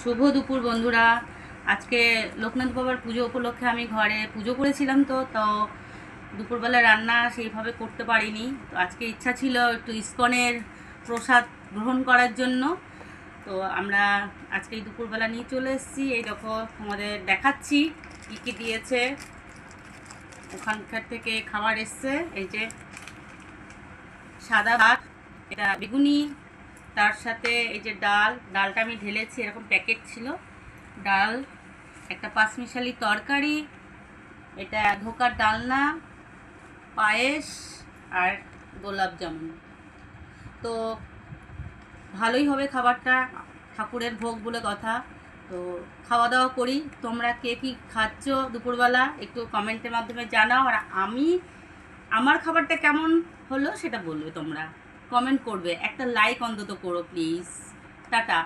শুভ দুপুর বন্ধুরা। আজকে লোকনাথ বাবার পুজো উপলক্ষে আমি ঘরে পুজো করেছিলাম, তো দুপুরবেলা রান্না সেইভাবে করতে পারিনি। তো আজকে ইচ্ছা ছিল একটু ইস্কনের প্রসাদ গ্রহণ করার জন্য। তো আমরা আজকে এই দুপুরবেলা নিয়ে চলে এসেছি। এই দেখো তোমাদের দেখাচ্ছি কী কী দিয়েছে। ওখানকার থেকে খাবার এসছে, এই যে সাদা ভাত, এটা বেগুনি, তার সাথে এই যে ডালটা আমি ঢেলেছি, এরকম প্যাকেট ছিল ডাল, একটা পাঁচমিশালি তরকারি, এটা ধোকার ডালনা, পায়েস আর গোলাপ জামুন। তো ভালোই হবে খাবারটা, ঠাকুরের ভোগ বলে কথা। তো খাওয়া দাওয়া করি। তোমরা কে কী খাচ্ছ দুপুরবেলা একটু কমেন্টের মাধ্যমে জানাও। আর আমার খাবারটা কেমন হলো সেটা বলবে, তোমরা কমেন্ট করবে, একটা লাইক অন্তত করো প্লিজ। টাটা।